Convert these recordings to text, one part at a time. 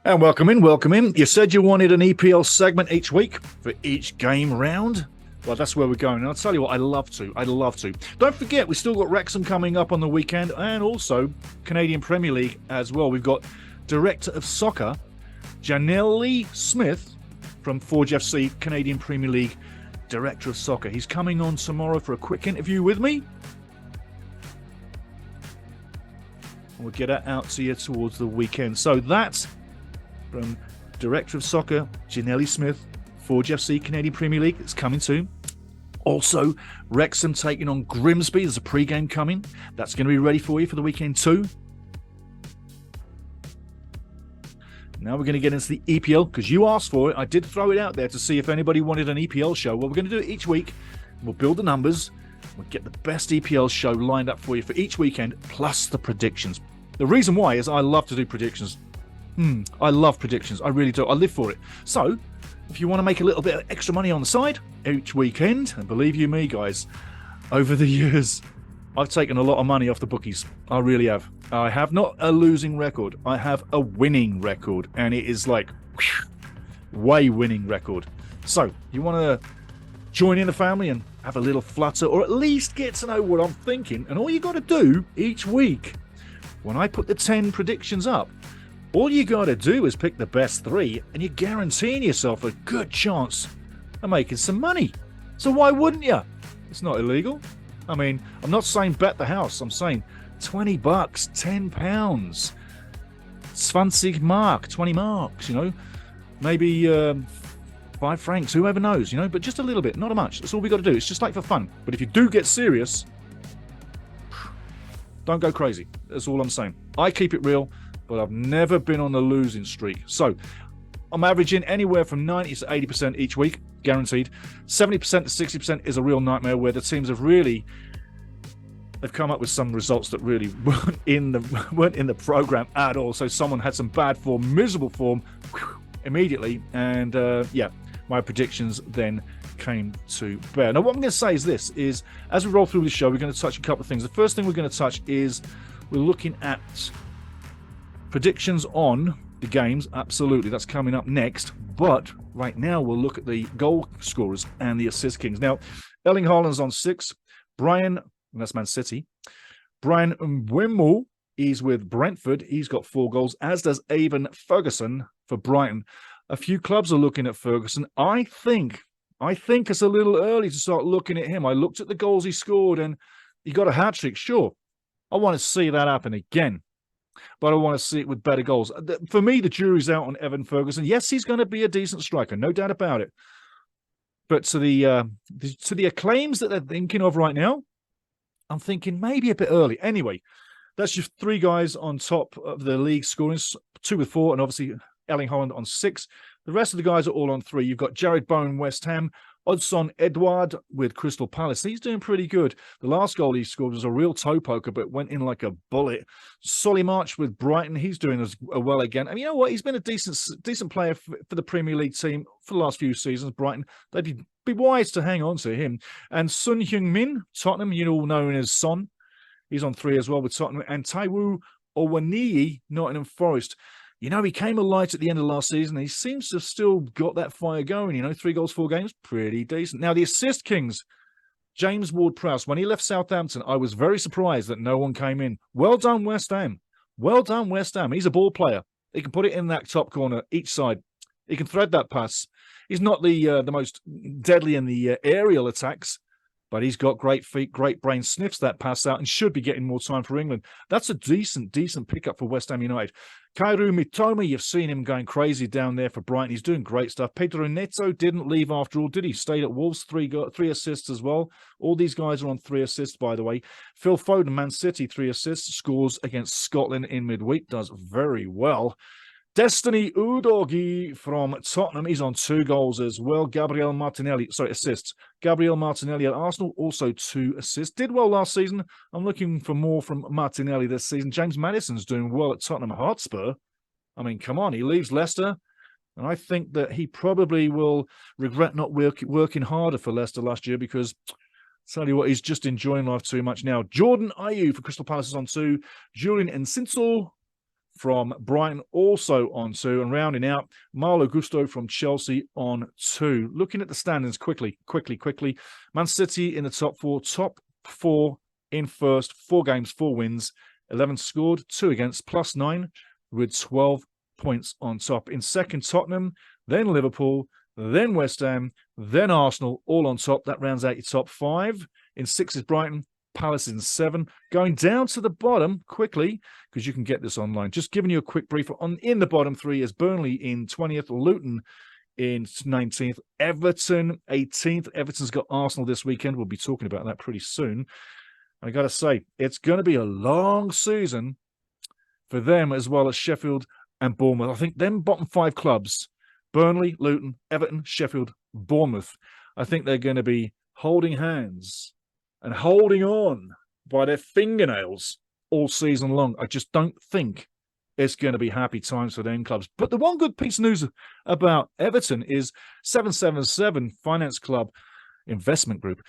And welcome in, welcome in. You said you wanted an EPL segment each week for each game round. Well, that's where we're going. And I'll tell you what, I'd love to. Don't forget, we've still got Wrexham coming up on the weekend and also Canadian Premier League as well. We've got Director of Soccer, Janelle Smith from Forge FC, Canadian Premier League Director of Soccer. He's coming on tomorrow for a quick interview with me. We'll get that out to you towards the weekend. So that's from Director of Soccer, Janelle Smith, Forge FC, Canadian Premier League. It's coming soon. Also, Wrexham taking on Grimsby. There's a pre-game coming. That's going to be ready for you for the weekend too. Now we're going to get into the EPL because you asked for it. I did throw it out there to see if anybody wanted an EPL show. Well, we're going to do it each week. We'll build the numbers. We'll get the best EPL show lined up for you for each weekend, plus the predictions. The reason why is I love to do predictions. I love predictions. I really do. I live for it. So, if you want to make a little bit of extra money on the side each weekend, and believe you me, guys, over the years, I've taken a lot of money off the bookies. I really have. I have not a losing record. I have a winning record, and it is like way winning record. So, you want to join in the family and have a little flutter, or at least get to know what I'm thinking, and all you got to do each week, when I put the 10 predictions up, all you got to do is pick the best 3 and you're guaranteeing yourself a good chance of making some money. So why wouldn't you? It's not illegal. I mean, I'm not saying bet the house. I'm saying $20, £10, 20 mark, 20 marks, maybe 5 francs, whoever knows, but just a little bit, not much. That's all we got to do. It's just like for fun. But if you do get serious, don't go crazy. That's all I'm saying. I keep it real, but I've never been on a losing streak. So I'm averaging anywhere from 90 to 80% each week, guaranteed. 70% to 60% is a real nightmare where the teams have really, they've come up with some results that really weren't in the program at all. So someone had some bad form, miserable form immediately. And my predictions then came to bear. Now, what I'm going to say is this, is as we roll through the show, we're going to touch a couple of things. The first thing we're going to touch is we're looking at predictions on the games. Absolutely, that's coming up next. But right now, we'll look at the goal scorers and the assist kings. Now, Erling Haaland's on 6. Brian, and that's Man City. Brian Mbeumo is with Brentford. He's got 4 goals, as does Evan Ferguson for Brighton. A few clubs are looking at Ferguson. I think it's a little early to start looking at him. I looked at the goals he scored, and he got a hat-trick. Sure, I want to see that happen again, but I want to see it with better goals. For me, the jury's out on Evan Ferguson. Yes, he's going to be a decent striker, no doubt about it. But to the acclaims that they're thinking of right now, I'm thinking maybe a bit early. Anyway, that's just 3 guys on top of the league scoring, 2 with 4, and obviously Erling Haaland on 6. The rest of the guys are all on 3. You've got Jared Bowen, West Ham, Odsonne Edouard with Crystal Palace. He's doing pretty good. The last goal he scored was a real toe poker, but went in like a bullet. Solly March with Brighton. He's doing as well again. And you know what? He's been a decent player for the Premier League team for the last few seasons. Brighton, they'd be wise to hang on to him. And Son Heung-min, Tottenham, all known as Son. He's on 3 as well with Tottenham. And Taiwo Owoniyi, Nottingham Forest. He came alight at the end of last season. He seems to have still got that fire going. 3 goals, 4 games, pretty decent. Now, the assist kings, James Ward-Prowse. When he left Southampton, I was very surprised that no one came in. Well done, West Ham. Well done, West Ham. He's a ball player. He can put it in that top corner, each side. He can thread that pass. He's not the most deadly in the aerial attacks, but he's got great feet, great brain, sniffs that pass out, and should be getting more time for England. That's a decent pickup for West Ham United. Kairu Mitoma, you've seen him going crazy down there for Brighton. He's doing great stuff. Pedro Neto didn't leave after all, did he? Stayed at Wolves, 3 assists as well. All these guys are on 3 assists, by the way. Phil Foden, Man City, 3 assists, scores against Scotland in midweek, does very well. Destiny Udogie from Tottenham, he's on 2 goals as well. Assists. Gabriel Martinelli at Arsenal, also 2 assists. Did well last season. I'm looking for more from Martinelli this season. James Maddison's doing well at Tottenham Hotspur. I mean, come on, he leaves Leicester. And I think that he probably will regret not working harder for Leicester last year because, tell you what, he's just enjoying life too much now. Jordan Ayew for Crystal Palace is on 2. Julian Enciso from Brighton, also on 2. And rounding out, Malo Gusto from Chelsea on 2. Looking at the standings quickly. Man City in the top 4. Top 4 in first. 4 games, 4 wins. 11 scored, 2 against, +9 with 12 points on top. In second, Tottenham, then Liverpool, then West Ham, then Arsenal, all on top. That rounds out your top 5. In 6 is Brighton, Palace in 7. Going down to the bottom quickly, because you can get this online. Just giving you a quick brief. In the bottom 3 is Burnley in 20th, Luton in 19th, Everton 18th. Everton's got Arsenal this weekend. We'll be talking about that pretty soon. I got to say, it's going to be a long season for them, as well as Sheffield and Bournemouth. I think them bottom 5 clubs, Burnley, Luton, Everton, Sheffield, Bournemouth, I think they're going to be holding hands and holding on by their fingernails all season long. I just don't think it's going to be happy times for them clubs. But the one good piece of news about Everton is 777 Finance Club Investment Group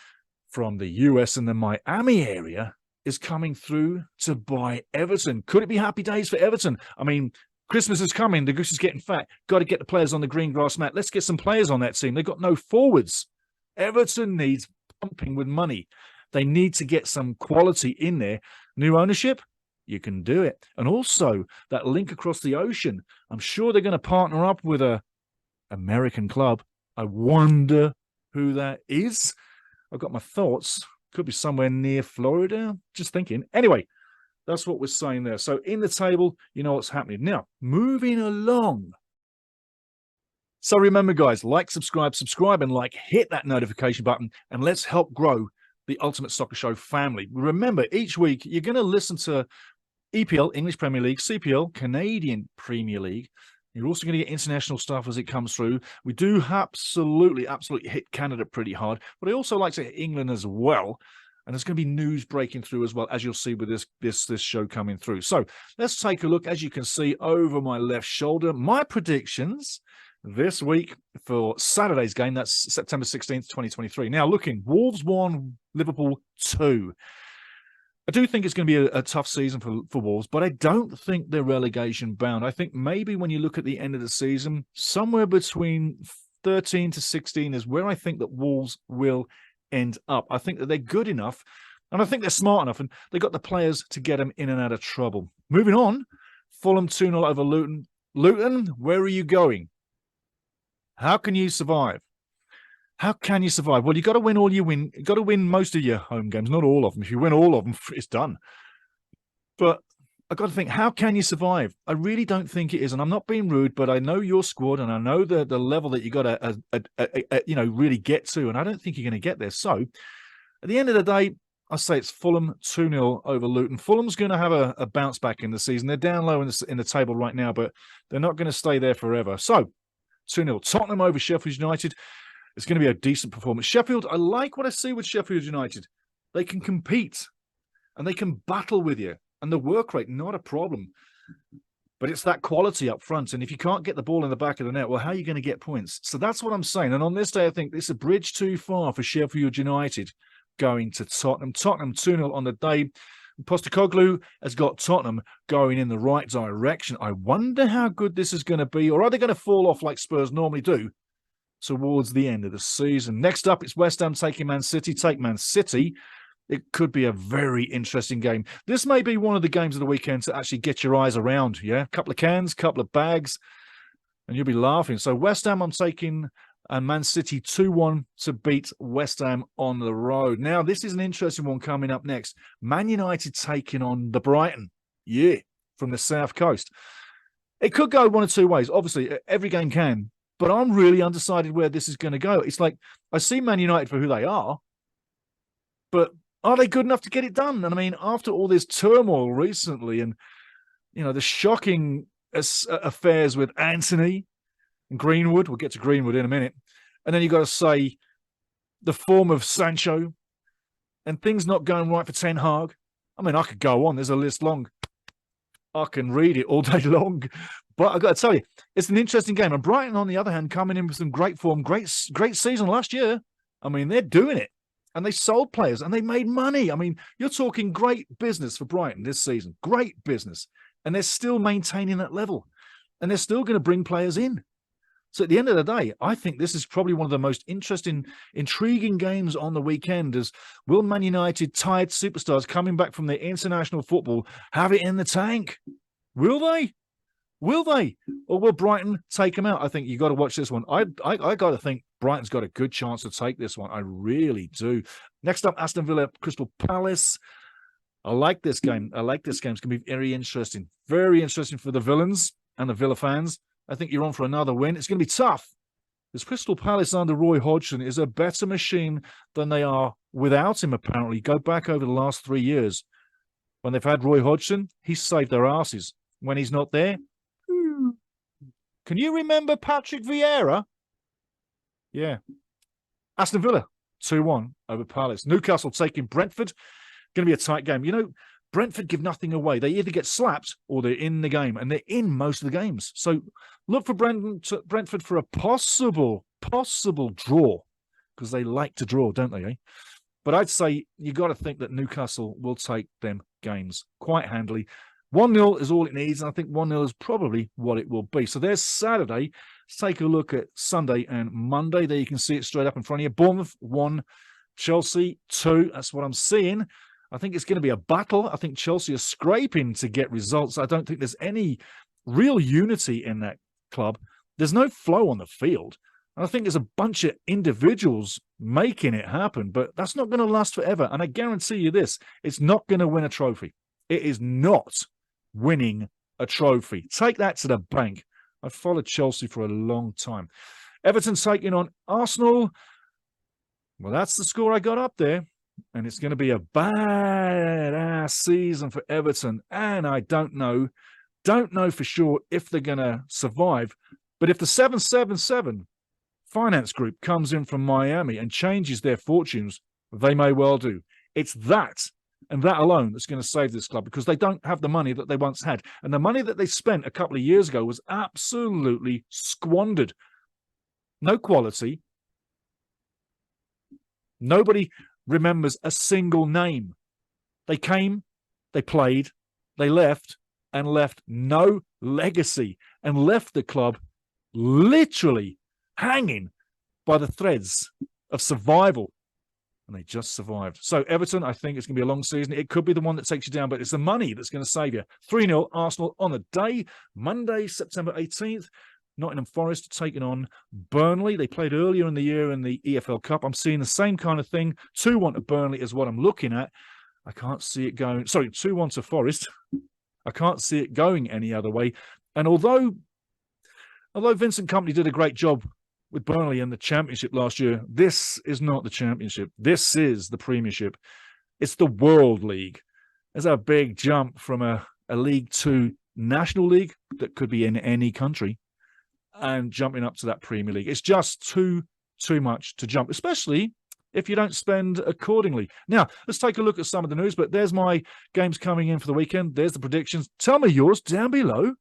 from the US and the Miami area is coming through to buy Everton. Could it be happy days for Everton? I mean, Christmas is coming. The goose is getting fat. Got to get the players on the green grass mat. Let's get some players on that team. They've got no forwards. Everton needs pumping with money. They need to get some quality in there. New ownership, you can do it. And also that link across the ocean. I'm sure they're going to partner up with a American club. I wonder who that is. I've got my thoughts. Could be somewhere near Florida. Just thinking. Anyway, that's what we're saying there. So in the table, you know what's happening. Now, moving along. So remember, guys, like, subscribe, and like. Hit that notification button, and let's help grow the Ultimate Soccer Show family. Remember, each week, you're going to listen to EPL, English Premier League, CPL, Canadian Premier League. You're also going to get international stuff as it comes through. We do absolutely hit Canada pretty hard, but I also like to hit England as well. And there's going to be news breaking through as well, as you'll see with this show coming through. So let's take a look. As you can see over my left shoulder, my predictions this week for Saturday's game. That's September 16th, 2023. Now, looking, Wolves 1, Liverpool 2. I do think it's going to be a tough season for Wolves, but I don't think they're relegation bound. I think maybe when you look at the end of the season, somewhere between 13 to 16 is where I think that Wolves will end up. I think that they're good enough, and I think they're smart enough, and they got the players to get them in and out of trouble. Moving on, Fulham 2-0 over Luton. Luton, where are you going? How can you survive? How can you survive? Well, you got to win all you win. You got to win most of your home games, not all of them. If you win all of them, it's done. But I got to think, how can you survive? I really don't think it is, and I'm not being rude, but I know your squad, and I know the level that you got to really get to, and I don't think you're going to get there. So, at the end of the day, I say it's Fulham 2-0 over Luton. Fulham's going to have a bounce back in the season. They're down low in the table right now, but they're not going to stay there forever. So, 2-0. Tottenham over Sheffield United. It's going to be a decent performance. Sheffield, I like what I see with Sheffield United. They can compete, and they can battle with you. And the work rate, not a problem. But it's that quality up front. And if you can't get the ball in the back of the net, well, how are you going to get points? So that's what I'm saying. And on this day, I think it's a bridge too far for Sheffield United going to Tottenham. Tottenham 2-0 on the day. Postecoglou has got Tottenham going in the right direction. I wonder how good this is going to be. Or are they going to fall off like Spurs normally do towards the end of the season? Next up, it's West Ham taking Man City. Take Man City. It could be a very interesting game. This may be one of the games of the weekend to actually get your eyes around, yeah? A couple of cans, couple of bags, and you'll be laughing. So West Ham, I'm taking, and Man City 2-1 to beat West Ham on the road. Now, this is an interesting one coming up next. Man United taking on the Brighton, from the South Coast. It could go one of two ways. Obviously, every game can, but I'm really undecided where this is going to go. It's like, I see Man United for who they are, but are they good enough to get it done? And I mean, after all this turmoil recently and, the shocking affairs with Anthony and Greenwood, we'll get to Greenwood in a minute. And then you've got to say the form of Sancho and things not going right for Ten Hag. I mean, I could go on. There's a list long. I can read it all day long. But I've got to tell you, it's an interesting game. And Brighton, on the other hand, coming in with some great form, great season last year. I mean, they're doing it. And they sold players and they made money. I mean, you're talking great business for Brighton this season. Great business. and they're still maintaining that level, and they're still going to bring players in. So at the end of the day, I think this is probably one of the most interesting, intriguing games on the weekend. Is will Man United tired superstars coming back from their international football have it in the tank? Will they? Will they? Or will Brighton take them out? I think you got to watch this one. I got to think Brighton's got a good chance to take this one. I really do. Next up, Aston Villa, Crystal Palace. I like this game. I like this game. It's going to be very interesting. Very interesting for the Villains and the Villa fans. I think you're on for another win. It's going to be tough. This Crystal Palace under Roy Hodgson is a better machine than they are without him, apparently. Go back over the last 3 years. When they've had Roy Hodgson, he's saved their asses. When he's not there, can you remember Patrick Vieira? Yeah. Aston Villa, 2-1 over Palace. Newcastle taking Brentford. Going to be a tight game. You know, Brentford give nothing away. They either get slapped or they're in the game, and they're in most of the games. So look for Brentford for a possible draw, because they like to draw, don't they? Eh? But I'd say you got to think that Newcastle will take them games quite handily. 1-0 is all it needs, and I think 1-0 is probably what it will be. So there's Saturday. Let's take a look at Sunday and Monday. There you can see it straight up in front of you. Bournemouth 1, Chelsea 2. That's what I'm seeing. I think it's going to be a battle. I think Chelsea are scraping to get results. I don't think there's any real unity in that club. There's no flow on the field. And I think there's a bunch of individuals making it happen, but that's not going to last forever. And I guarantee you this, it's not going to win a trophy. It is not winning a trophy. Take that to the bank. I've followed Chelsea for a long time. Everton taking on Arsenal. Well, that's the score I got up there. And it's going to be a bad-ass season for Everton. And I don't know for sure if they're going to survive. But if the 777 finance group comes in from Miami and changes their fortunes, they may well do. It's that and that alone that's going to save this club, because they don't have the money that they once had. And the money that they spent a couple of years ago was absolutely squandered. No quality. Nobody remembers a single name. They came, they played, they left, and left no legacy, and left the club literally hanging by the threads of survival. And they just survived. So Everton, I think it's going to be a long season. It could be the one that takes you down, but it's the money that's going to save you. 3-0 Arsenal on the day, Monday, September 18th. Nottingham Forest taking on Burnley. They played earlier in the year in the EFL Cup. I'm seeing the same kind of thing. 2-1 to Burnley is what I'm looking at. I can't see it going. Sorry, 2-1 to Forest. I can't see it going any other way. And although Vincent Kompany did a great job with Burnley in the Championship last year, this is not the Championship. This is the Premiership. It's the World League. There's a big jump from a League Two National League that could be in any country and jumping up to that Premier League. It's just too much to jump, especially if you don't spend accordingly. Now, let's take a look at some of the news, but there's my games coming in for the weekend. There's the predictions. Tell me yours down below.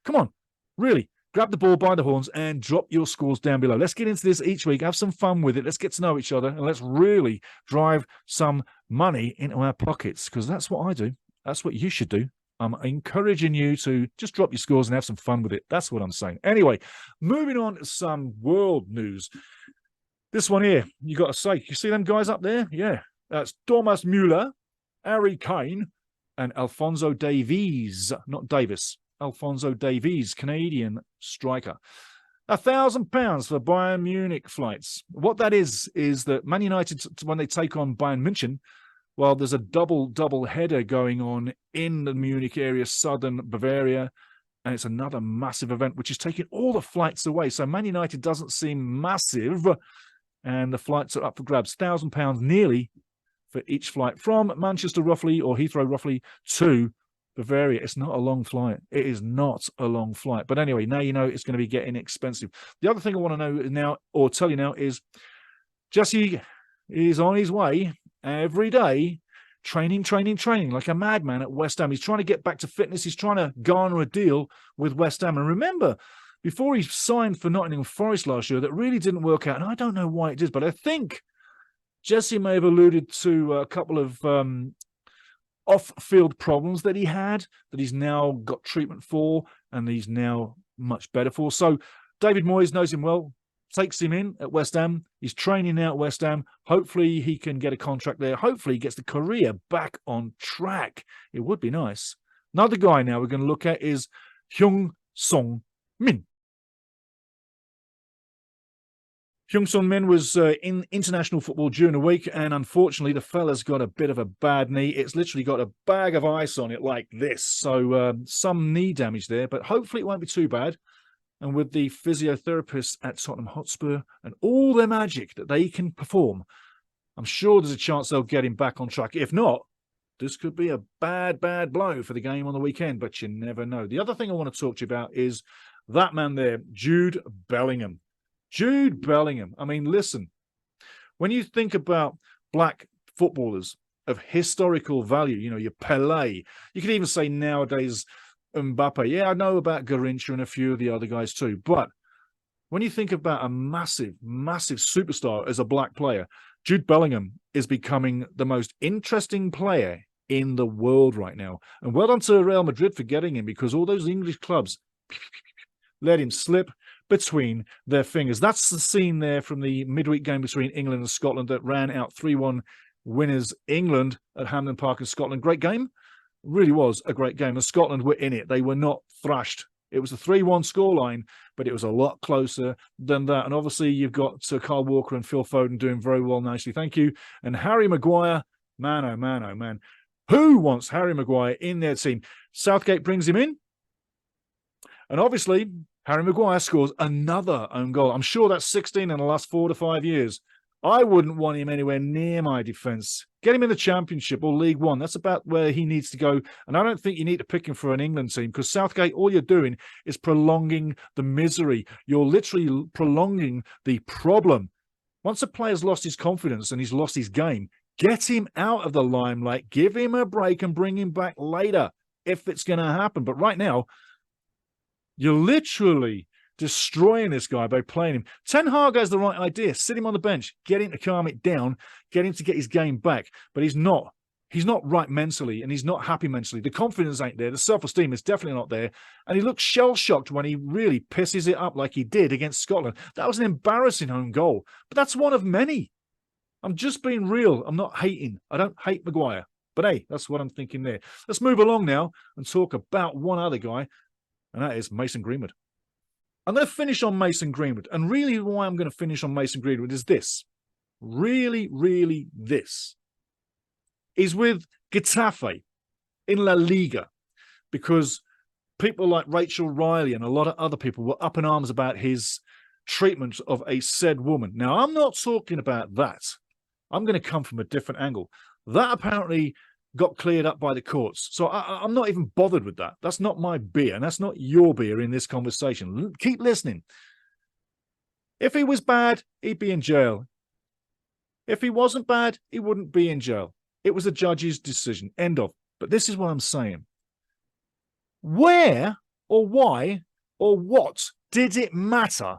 Come on, really. Grab the ball by the horns and drop your scores down below. Let's get into this each week. Have some fun with it. Let's get to know each other, and let's really drive some money into our pockets, because that's what I do. That's what you should do. I'm encouraging you to just drop your scores and have some fun with it. That's what I'm saying. Anyway, moving on to some world news. This one here, you got to say, you see them guys up there? Yeah, that's Thomas Müller, Harry Kane, and Alphonso Davies, not Davis. Alphonso Davies, Canadian striker. £1,000 for Bayern Munich flights. What that is that Man United, when they take on Bayern München, well, there's a double header going on in the Munich area, southern Bavaria, and it's another massive event, which is taking all the flights away. So Man United doesn't seem massive, and the flights are up for grabs. £1,000 nearly for each flight from Manchester, roughly, or Heathrow, roughly, to Bavaria. It's not a long flight. It is not a long flight. But anyway, now you know it's going to be getting expensive. The other thing I want to know now, or tell you now, is Jesse is on his way every day, training like a madman at West Ham. He's trying to get back to fitness. He's trying to garner a deal with West Ham. And remember, before he signed for Nottingham Forest last year, that really didn't work out. And I don't know why it did, but I think Jesse may have alluded to a couple of off-field problems that he had, that he's now got treatment for, and he's now much better for. So David Moyes knows him well, takes him in at West Ham. He's training now at West Ham. Hopefully he can get a contract there. Hopefully he gets the career back on track. It would be nice. Another guy now we're going to look at is Heung Sung-min. Heung Sung-min was in international football during the week, and unfortunately the fella's got a bit of a bad knee. It's literally got a bag of ice on it like this. So some knee damage there, but hopefully it won't be too bad. And with the physiotherapists at Tottenham Hotspur and all their magic that they can perform, I'm sure there's a chance they'll get him back on track. If not, this could be a bad blow for the game on the weekend, but you never know. The other thing I want to talk to you about is that man there, Jude Bellingham. Jude Bellingham. I mean, listen, when you think about black footballers of historical value, you know, your Pelé, you could even say nowadays Mbappe. Yeah, I know about Garrincha and a few of the other guys too. But when you think about a massive superstar as a black player, Jude Bellingham is becoming the most interesting player in the world right now. And well done to Real Madrid for getting him, because all those English clubs let him slip between their fingers. That's the scene there from the midweek game between England and Scotland that ran out 3-1 winners England at Hampden Park in Scotland. Great game. Really was a great game. And Scotland were in it. They were not thrashed. It was a 3-1 scoreline, but it was a lot closer than that. And obviously, you've got Kyle Walker and Phil Foden doing very well nicely. Thank you. And Harry Maguire, man, oh man, oh man. Who wants Harry Maguire in their team? Southgate brings him in. And obviously, Harry Maguire scores another own goal. I'm sure that's 16 in the last 4 to 5 years. I wouldn't want him anywhere near my defence. Get him in the Championship or League One. That's about where he needs to go. And I don't think you need to pick him for an England team, because Southgate, all you're doing is prolonging the misery. You're literally prolonging the problem. Once a player's lost his confidence and he's lost his game, get him out of the limelight, give him a break and bring him back later if it's going to happen. But right now, you're literally destroying this guy by playing him. Ten Hag has the right idea. Sit him on the bench, get him to calm it down, get him to get his game back. But he's not. He's not right mentally, and he's not happy mentally. The confidence ain't there. The self-esteem is definitely not there. And he looks shell-shocked when he really pisses it up like he did against Scotland. That was an embarrassing home goal. But that's one of many. I'm just being real. I'm not hating. I don't hate Maguire. But hey, that's what I'm thinking there. Let's move along now and talk about one other guy, and that is Mason Greenwood. I'm going to finish on Mason Greenwood. And really why I'm going to finish on Mason Greenwood is this. Really this. Is with Getafe in La Liga. Because people like Rachel Riley and a lot of other people were up in arms about his treatment of a said woman. Now, I'm not talking about that. I'm going to come from a different angle. That apparently got cleared up by the courts. So I'm not even bothered with that. That's not my beer, and that's not your beer in this conversation. Keep listening. If he was bad, he'd be in jail. If he wasn't bad, he wouldn't be in jail. It was a judge's decision. End of. But this is what I'm saying. Where or why or what did it matter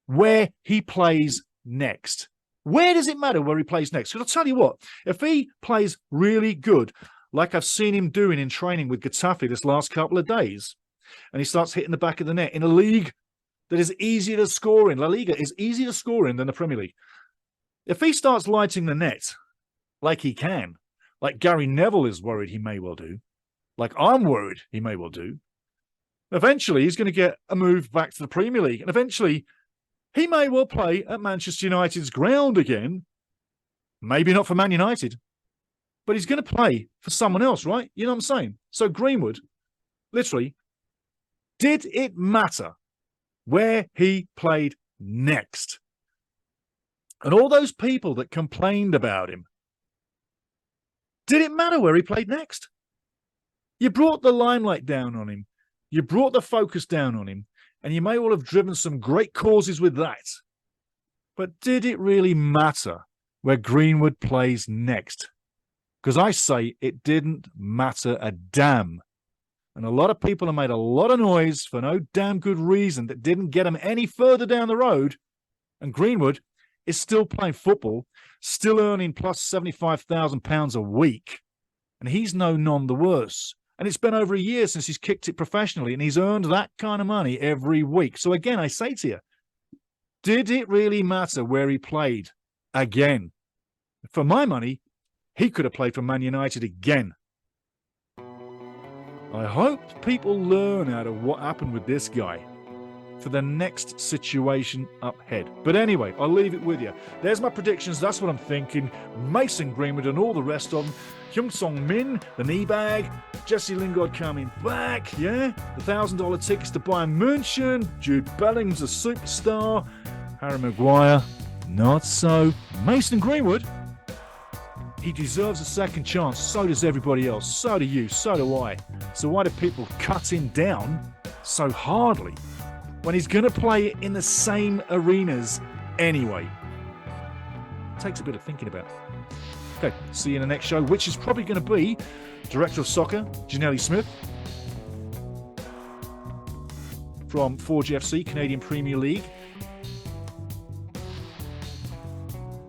where he plays next? Where does it matter where he plays next? Because I'll tell you what, if he plays really good, like I've seen him doing in training with Getafe this last couple of days, and he starts hitting the back of the net in a league that is easier to score in, La Liga is easier to score in than the Premier League. If he starts lighting the net like he can, like Gary Neville is worried he may well do, like I'm worried he may well do, eventually he's going to get a move back to the Premier League, and eventually he may well play at Manchester United's ground again. Maybe not for Man United, but he's going to play for someone else, right? You know what I'm saying? So Greenwood, literally, did it matter where he played next? And all those people that complained about him, did it matter where he played next? You brought the limelight down on him. You brought the focus down on him. And you may well have driven some great causes with that. But did it really matter where Greenwood plays next? Because I say it didn't matter a damn. And a lot of people have made a lot of noise for no damn good reason that didn't get him any further down the road. And Greenwood is still playing football, still earning plus £75,000 a week. and he's none the worse. And it's been over a year since he's kicked it professionally, and he's earned that kind of money every week. So again, I say to you, did it really matter where he played again? For my money, he could have played for Man United again. I hope people learn out of what happened with this guy for the next situation up ahead. But anyway, I'll leave it with you. There's my predictions. That's what I'm thinking. Mason Greenwood and all the rest of them. Hyung Song Min, the knee bag. Jesse Lingard coming back. Yeah. The $1,000 tickets to Bayern München. Jude Bellingham's a superstar. Harry Maguire, not so. Mason Greenwood, he deserves a second chance. So does everybody else. So do you. So do I. So why do people cut him down so hardly when he's going to play in the same arenas anyway? Takes a bit of thinking about. Okay, see you in the next show, which is probably going to be Director of Soccer, Janelle Smith, from Forge FC, Canadian Premier League.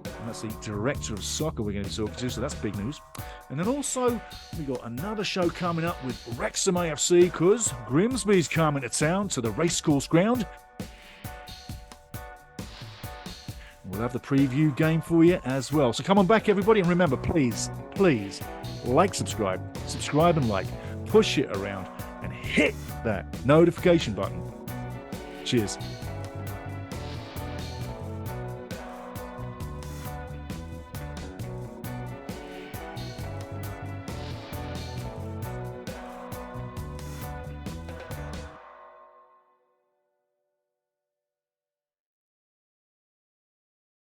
And that's the Director of Soccer we're going to be talking to, so that's big news. And then also, we got another show coming up with Wrexham AFC, because Grimsby's coming to town to the racecourse ground. We'll have the preview game for you as well. So come on back, everybody, and remember, please, like, subscribe and like, push it around, and hit that notification button. Cheers.